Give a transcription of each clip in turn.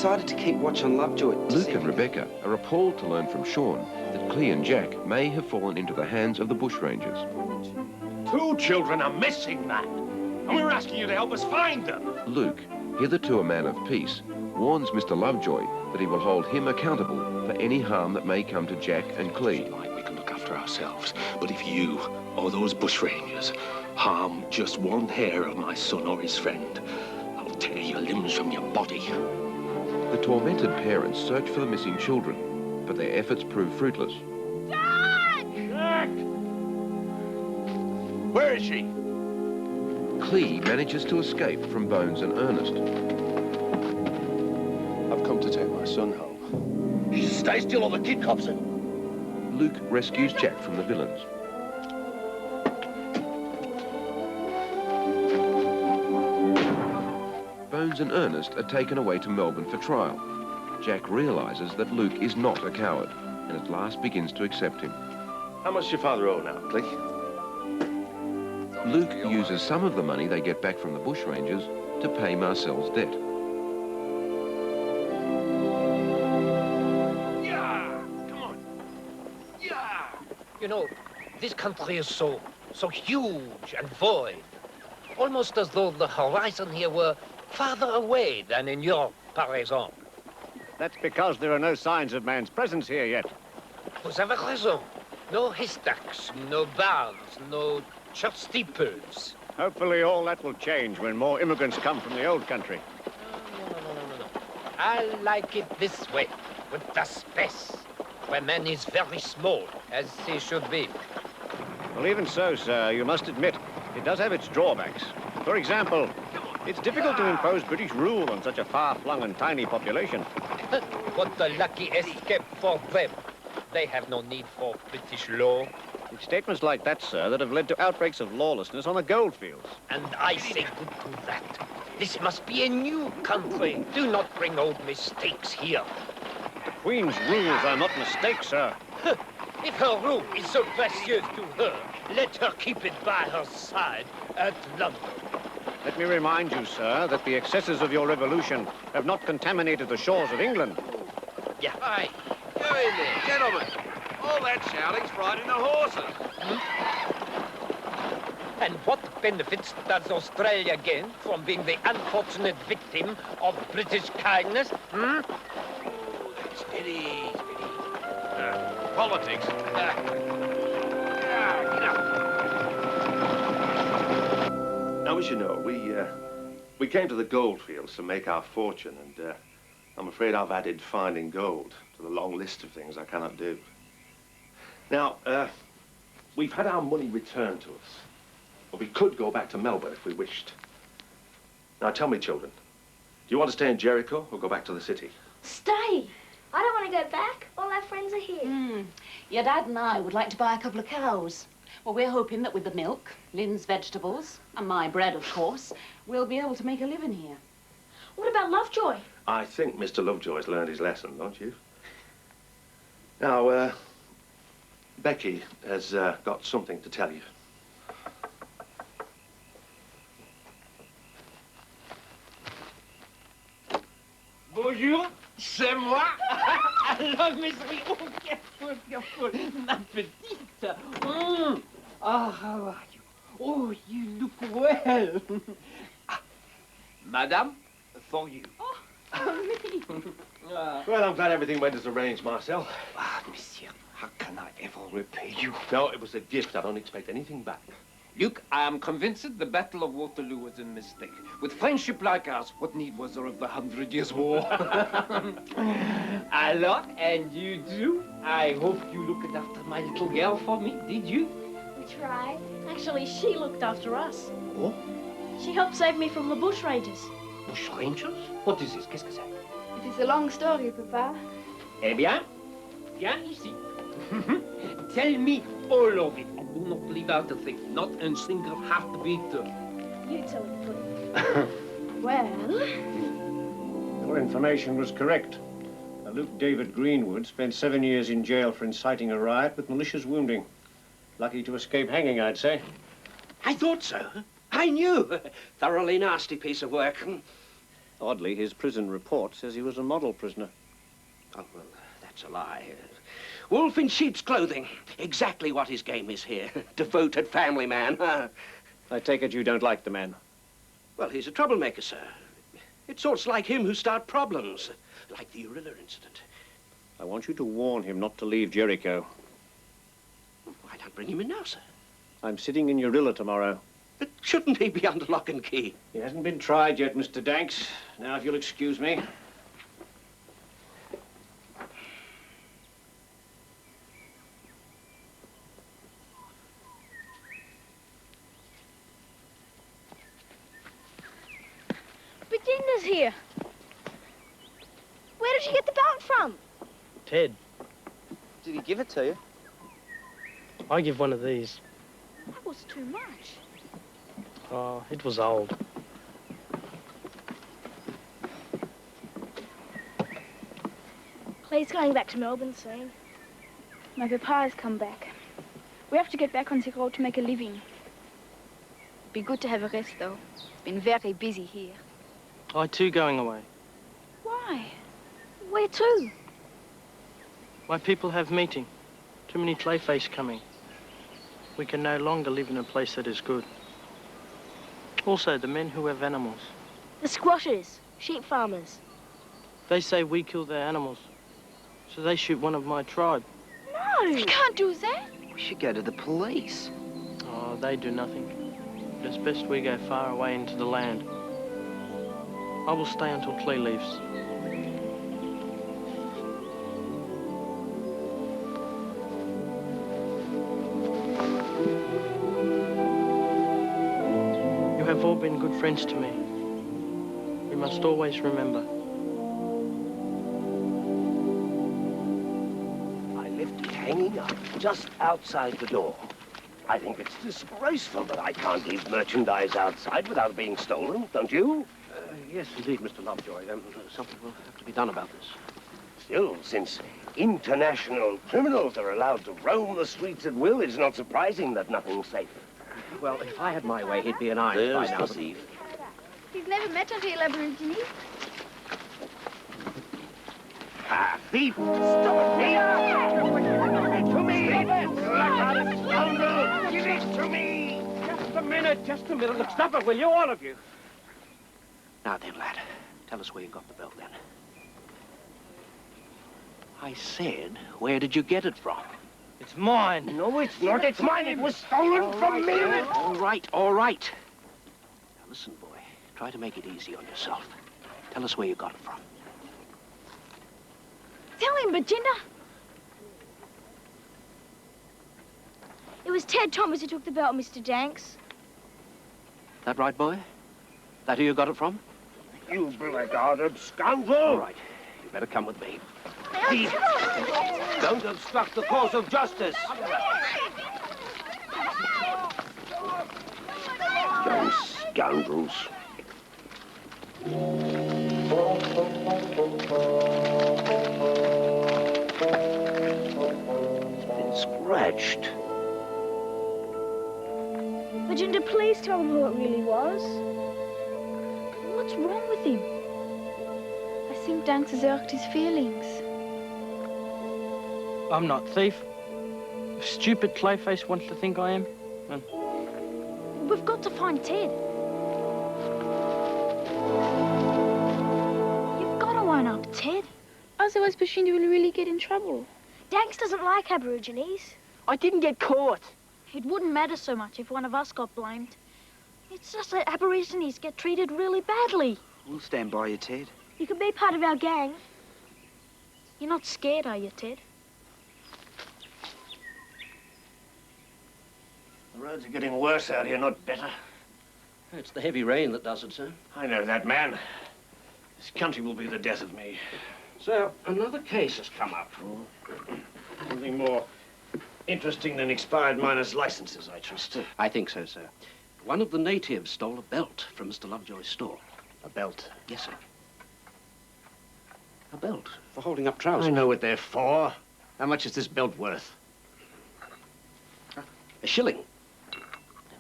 decided to keep watch on Lovejoy. Luke and Rebecca are appalled to learn from Sean that Clee and Jack may have fallen into the hands of the bushrangers. 2 children are missing, man. And we're asking you to help us find them. Luke, hitherto a man of peace, warns Mr. Lovejoy that he will hold him accountable for any harm that may come to Jack and Clee. We can look after ourselves, but if you or those bushrangers harm just one hair of my son or his friend, I'll tear your limbs from your body. The tormented parents search for the missing children, but their efforts prove fruitless. Jack! Jack! Where is she? Clee manages to escape from Bones and Ernest. I've come to take my son home. You stay still or the kid comes in. Luke rescues Jack from the villains. Bones and Ernest are taken away to Melbourne for trial. Jack realises that Luke is not a coward and at last begins to accept him. How much does your father owe now, Clee? Luke uses some of the money they get back from the bushrangers to pay Marcel's debt. Yeah! Come on! Yeah! You know, this country is so huge and void. Almost as though the horizon here were farther away than in Europe, par exemple. That's because there are no signs of man's presence here yet. Vous avez raison. No haystacks, no barns, no church steeples. Hopefully all that will change when more immigrants come from the old country. No. I like it this way, with the space, where man is very small, as he should be. Well, even so, sir, you must admit, it does have its drawbacks. For example, it's difficult to impose British rule on such a far-flung and tiny population. What a lucky escape for them. They have no need for British law. It's statements like that, sir, that have led to outbreaks of lawlessness on the goldfields. And I say good to that. This must be a new country. Do not bring old mistakes here. The Queen's rules are not mistakes, sir. If her room is so precious to her, let her keep it by her side at London. Let me remind you, sir, that the excesses of your revolution have not contaminated the shores of England. Yeah. Hey, you in there, gentlemen. All that shouting's frightening the horses. And what benefits does Australia gain from being the unfortunate victim of British kindness? Steady. Politics. Get up. Now, as you know, we came to the goldfields to make our fortune, and I'm afraid I've added finding gold to the long list of things I cannot do. Now, we've had our money returned to us, but we could go back to Melbourne if we wished. Now, tell me, children, do you want to stay in Jericho or go back to the city? Stay! I don't want to go back. All our friends are here. Your dad and I would like to buy a couple of cows. Well, we're hoping that with the milk, Lin's vegetables, and my bread, of course, we'll be able to make a living here. What about Lovejoy? I think Mr. Lovejoy's learned his lesson, don't you? Now, Becky has got something to tell you. Bonjour, c'est moi. Alors, mes chéris, oh, careful, ma petite. How are you? Oh, you look well. Madame, for you. Oh, me. Well, I'm glad everything went as arranged, Marcel. Monsieur, how can I ever repay you? No, it was a gift. I don't expect anything back. Luke, I am convinced the Battle of Waterloo was a mistake. With friendship like ours, what need was there of the 100 Years' War? A lot, and you do. I hope you looked after my little girl for me, did you? We tried. Actually, she looked after us. Oh? She helped save me from the bushrangers. Bushrangers? What is this? Qu'est-ce que c'est? It is a long story, Papa. Eh bien, viens ici. Tell me all of it, and do not leave out a thing, not a single heartbeat. You tell it, please. Well... Your information was correct. Luke David Greenwood spent 7 years in jail for inciting a riot with malicious wounding. Lucky to escape hanging, I'd say. I thought so. I knew. Thoroughly nasty piece of work. Oddly, his prison report says he was a model prisoner. Oh, well, that's a lie. Wolf in sheep's clothing. Exactly what his game is here. Devoted family man. I take it you don't like the man. Well, he's a troublemaker, sir. It's sorts like him who start problems, like the Urilla incident. I want you to warn him not to leave Jericho. Why not bring him in now, sir? I'm sitting in Urilla tomorrow. But shouldn't he be under lock and key? He hasn't been tried yet, Mr. Danks. Now, if you'll excuse me. Virginia's here. Where did you get the belt from? Ted, Did he give it to you? I give one of these. That was too much. Oh, it was old. Clay's going back to Melbourne soon. My papa has come back. We have to get back on the road to make a living. Be good to have a rest, though. It's been very busy here. I too going away. Why? Where to? My people have meeting. Too many clayface coming. We can no longer live in a place that is good. Also, the men who have animals. The squatters, sheep farmers. They say we kill their animals. So they shoot one of my tribe. No! We can't do that. We should go to the police. Oh, they do nothing. It's best we go far away into the land. I will stay until Clay leaves. You have all been good friends to me. We must always remember. I left it hanging up just outside the door. I think it's disgraceful that I can't leave merchandise outside without being stolen, don't you? Yes, indeed, Mr. Lovejoy. Something will have to be done about this. Still, since international criminals are allowed to roam the streets at will, it's not surprising that nothing's safe. Well, if I had my way, he'd be an eye by now. The thief. He's never met until Aborigine. Ah, thief! Stop it! Give it to me! Black-hearted scoundrel! Give it to me! Just a minute. Look, stop it, will you, all of you? Now then, lad, tell us where you got the belt, then. I said, where did you get it from? It's mine. No, it's not. It's mine. It was stolen from me. All right, all right. Now, listen, boy. Try to make it easy on yourself. Tell us where you got it from. Tell him, Virginia. It was Ted Thomas who took the belt, Mr. Danks. That right, boy? That who you got it from? You black-hearted scoundrel! All right, you better come with me. Thief! Don't obstruct the course of justice! Young scoundrels. It's been scratched. Virginia, please tell him who it really was. What's wrong with him? I think Danks has hurt his feelings. I'm not thief. If stupid Clayface wants to think I am, then... We've got to find Ted. You've got to wind up Ted. Otherwise, Virginia will really get in trouble. Danks doesn't like Aborigines. I didn't get caught. It wouldn't matter so much if one of us got blamed. It's just that Aborigines get treated really badly. We'll stand by you, Ted. You can be part of our gang. You're not scared, are you, Ted? The roads are getting worse out here, not better. It's the heavy rain that does it, sir. I know that, man. This country will be the death of me. Sir, another case has come up. Something more interesting than expired miners' licenses, I trust. I think so, sir. One of the natives stole a belt from Mr. Lovejoy's store. A belt? Yes, sir. A belt for holding up trousers. I know what they're for. How much is this belt worth? A shilling.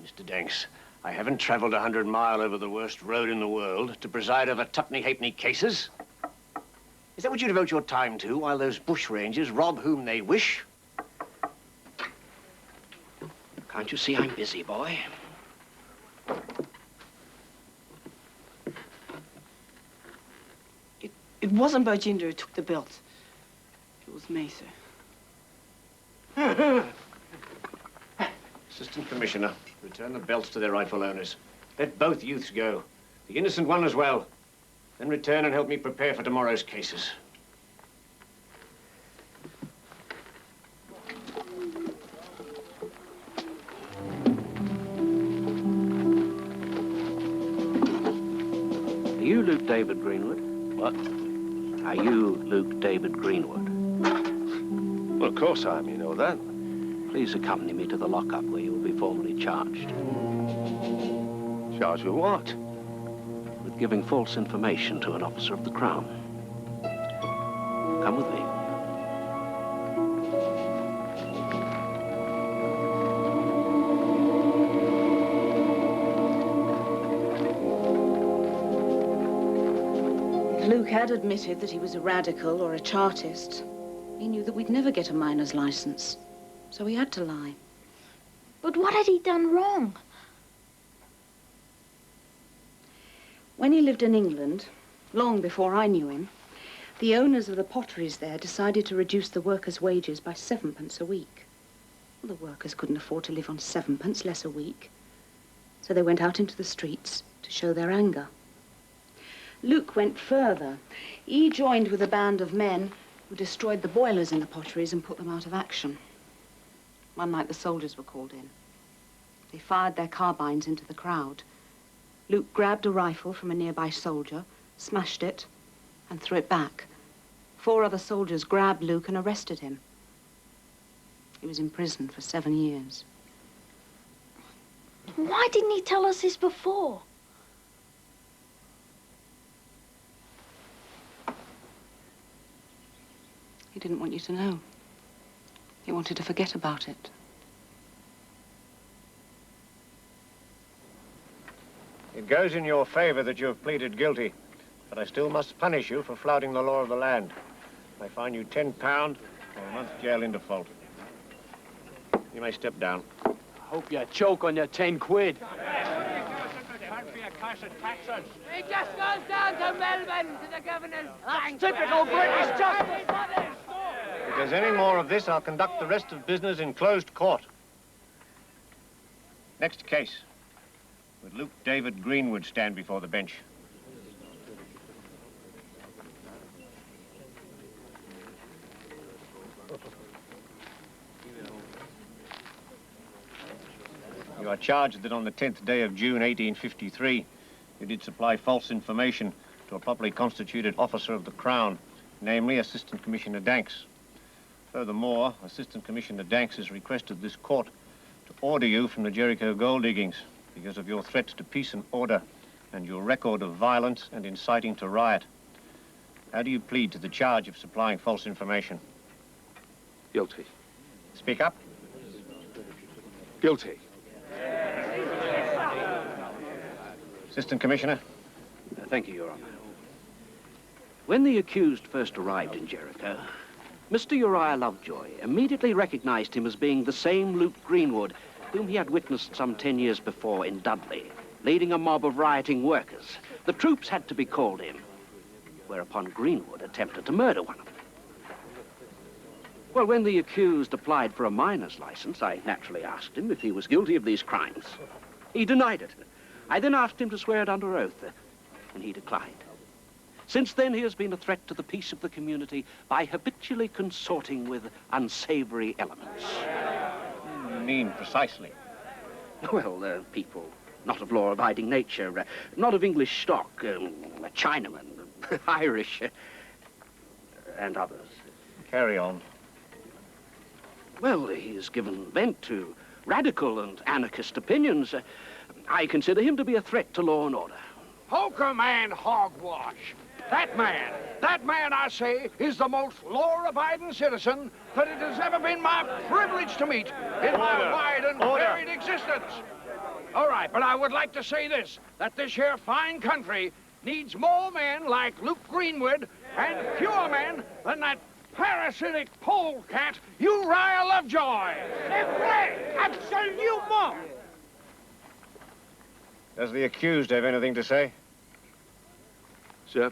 Mr. Danks, I haven't travelled 100 miles over the worst road in the world to preside over tuppenny-halfpenny cases. Is that what you devote your time to while those bushrangers rob whom they wish? Can't you see I'm busy, boy? It wasn't Berginder who took the belt. It was me, sir. Assistant Commissioner, return the belts to their rightful owners. Let both youths go. The innocent one as well. Then return and help me prepare for tomorrow's cases. Are you Luke David Greenwood? What? Are you Luke David Greenwood? Well, of course I am, you know that. Please accompany me to the lockup where you will be formally charged. Charged with what? With giving false information to an officer of the Crown. Come with me. If Luke had admitted that he was a radical or a Chartist, he knew that we'd never get a miner's license. So he had to lie. But what had he done wrong? When he lived in England, long before I knew him, the owners of the potteries there decided to reduce the workers' wages by 7p a week. Well, the workers couldn't afford to live on 7p less a week. So they went out into the streets to show their anger. Luke went further. He joined with a band of men who destroyed the boilers in the potteries and put them out of action. One night the soldiers were called in. They fired their carbines into the crowd. Luke grabbed a rifle from a nearby soldier, smashed it, and threw it back. 4 other soldiers grabbed Luke and arrested him. He was imprisoned for 7 years. Why didn't he tell us this before? He didn't want you to know. He wanted to forget about it. It goes in your favor that you have pleaded guilty, but I still must punish you for flouting the law of the land. I fine you £10 or a month's jail in default. You may step down. I hope you choke on your 10 quid. He just goes down to Melbourne to the governor's bank. Typical British justice! If there's any more of this, I'll conduct the rest of business in closed court. Next case. Would Luke David Greenwood stand before the bench? You are charged that on the 10th day of June, 1853, you did supply false information to a properly constituted officer of the Crown, namely Assistant Commissioner Danks. Furthermore, Assistant Commissioner Danks has requested this court to order you from the Jericho gold diggings because of your threats to peace and order and your record of violence and inciting to riot. How do you plead to the charge of supplying false information? Guilty. Speak up. Guilty. Assistant Commissioner. Thank you, Your Honor. When the accused first arrived in Jericho, Mr. Uriah Lovejoy immediately recognized him as being the same Luke Greenwood whom he had witnessed some 10 years before in Dudley, leading a mob of rioting workers. The troops had to be called in, whereupon Greenwood attempted to murder one of them. Well, when the accused applied for a miner's license, I naturally asked him if he was guilty of these crimes. He denied it. I then asked him to swear it under oath, and he declined. Since then, he has been a threat to the peace of the community by habitually consorting with unsavory elements. What do you mean, precisely? Well, people not of law-abiding nature, not of English stock, Chinamen, Irish, and others. Carry on. Well, he has given vent to radical and anarchist opinions. I consider him to be a threat to law and order. Poker man hogwash. That man, I say, is the most law-abiding citizen that it has ever been my privilege to meet in my wide and varied existence. All right, but I would like to say this, that this here fine country needs more men like Luke Greenwood and fewer men than that parasitic polecat, Uriah Lovejoy. Absolument! Does the accused have anything to say? Sir,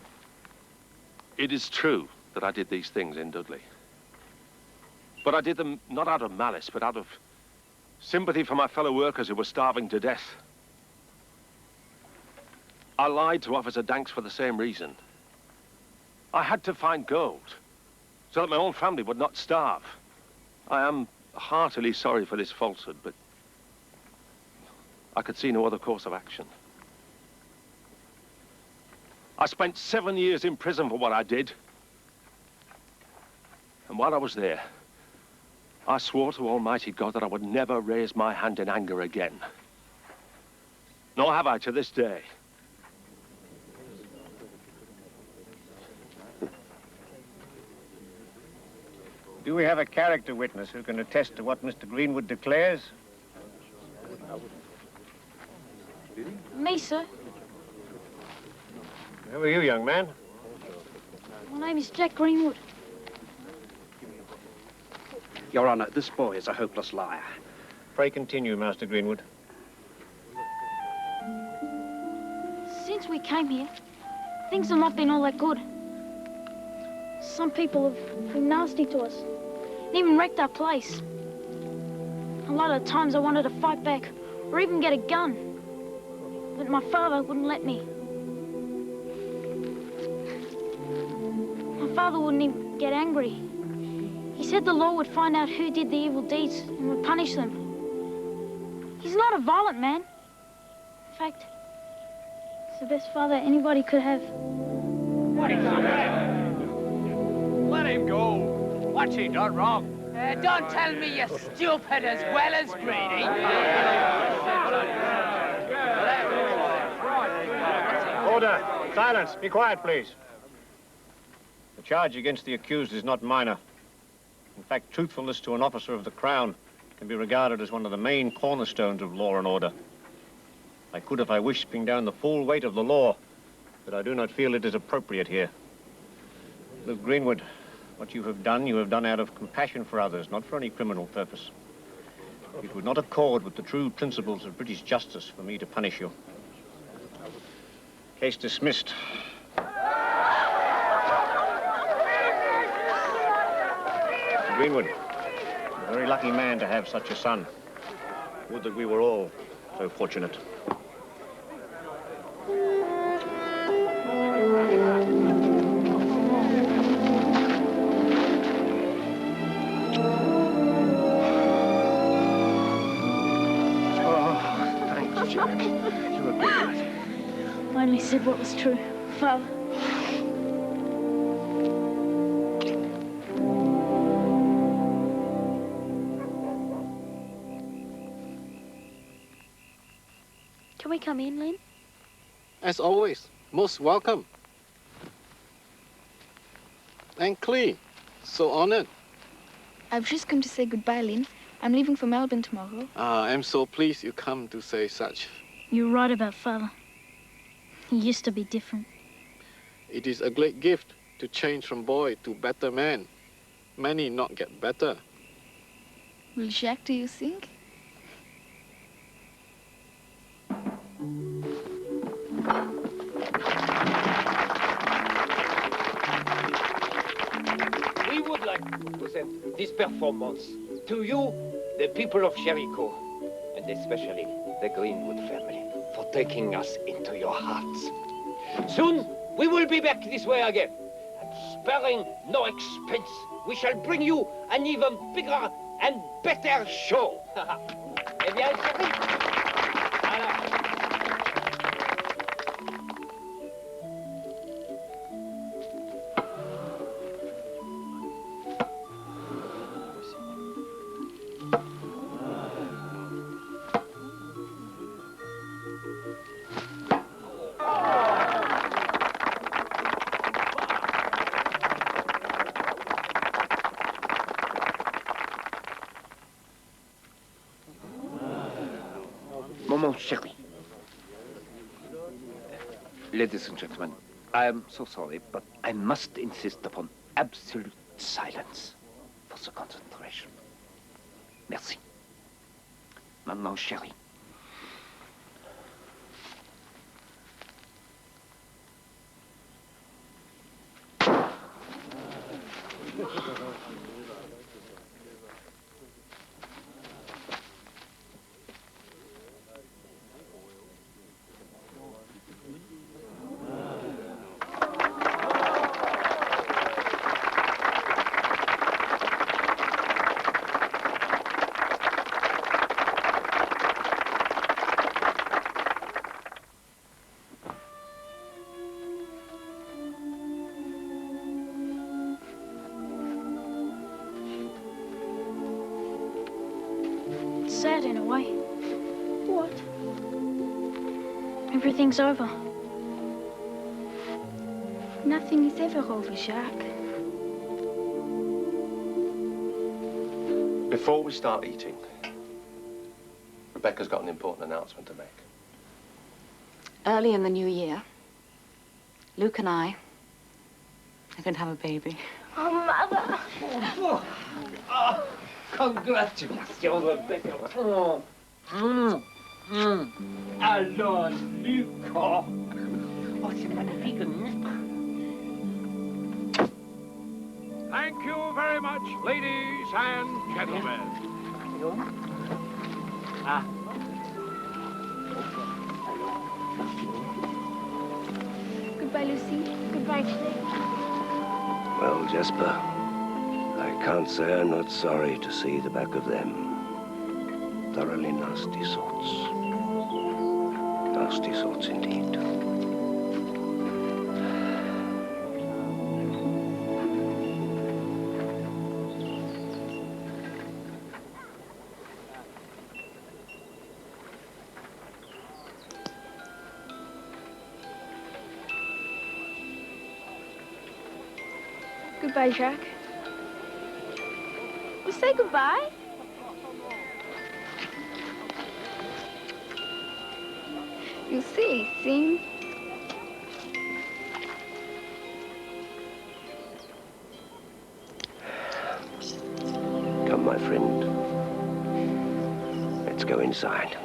it is true that I did these things in Dudley. But I did them not out of malice, but out of sympathy for my fellow workers who were starving to death. I lied to Officer Danks for the same reason. I had to find gold so that my own family would not starve. I am heartily sorry for this falsehood, but I could see no other course of action. I spent 7 years in prison for what I did. And while I was there, I swore to Almighty God that I would never raise my hand in anger again. Nor have I to this day. Do we have a character witness who can attest to what Mr. Greenwood declares? Me, sir. Who are you, young man? My name is Jack Greenwood. Your Honor, this boy is a hopeless liar. Pray continue, Master Greenwood. Since we came here, things have not been all that good. Some people have been nasty to us, and even wrecked our place. A lot of times I wanted to fight back, or even get a gun, but my father wouldn't let me. My father wouldn't even get angry. He said the law would find out who did the evil deeds and would punish them. He's not a violent man. In fact, he's the best father anybody could have. Let him go. What's he done wrong? Don't tell me you're stupid as well as greedy. Order! Silence! Be quiet, please. The charge against the accused is not minor. In fact, truthfulness to an officer of the Crown can be regarded as one of the main cornerstones of law and order. I could, if I wished, bring down the full weight of the law, but I do not feel it is appropriate here. Luke Greenwood, what you have done out of compassion for others, not for any criminal purpose. It would not accord with the true principles of British justice for me to punish you. Case dismissed. Mr. Greenwood, a very lucky man to have such a son. Would that we were all so fortunate. I only said what was true, Father. Can we come in, Lin? As always, most welcome. And clean. So honored. I've just come to say goodbye, Lin. I'm leaving for Melbourne tomorrow. I'm so pleased you come to say such. You're right about Father. He used to be different. It is a great gift to change from boy to better man. Many not get better. Will Jacques do you think? We would like to present this performance to you, the people of Jericho, and especially the Greenwood family, for taking us into your hearts. Soon, we will be back this way again, and sparing no expense, we shall bring you an even bigger and better show. Eh bien, chérie? Alors. Mon chéri. Ladies and gentlemen, I am so sorry, but I must insist upon absolute silence for the concentration. Merci. Mon chéri. Sad in a way. What? Everything's over. Nothing is ever over, Jacques. Before we start eating, Rebecca's got an important announcement to make. Early in the new year, Luke and I are going to have a baby. Oh, Mother. Oh, congratulations, Rebecca. Oh. Alors, Luc. Oh, c'est magnifique, n'est-ce pas? Thank you very much, ladies and gentlemen. Ah. Goodbye, Lucy. Goodbye, Jake. Well, Jasper, I can't say I'm not sorry to see the back of them. Thoroughly nasty sorts. Nasty sorts indeed. Goodbye, Jacques. You say goodbye? You see? Come, my friend. Let's go inside.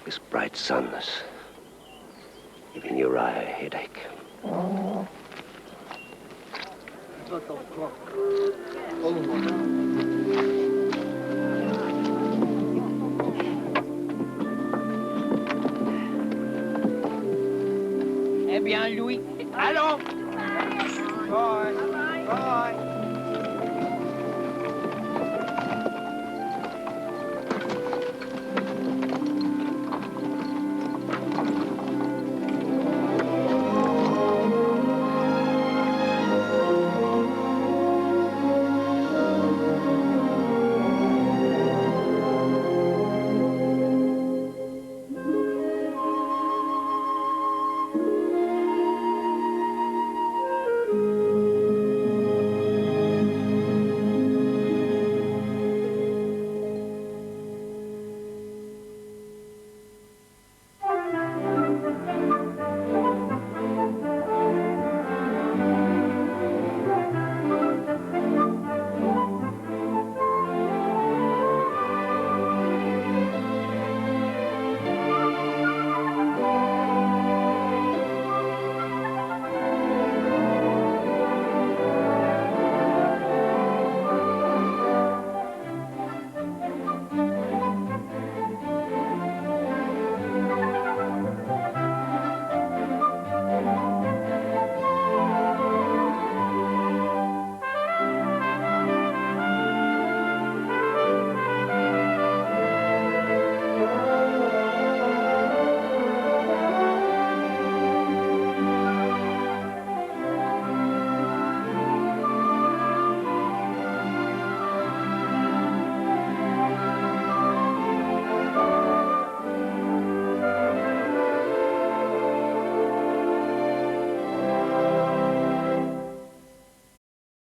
This bright sun is giving your eye a headache. Eh bien, Louis, allons. Bye. Bye.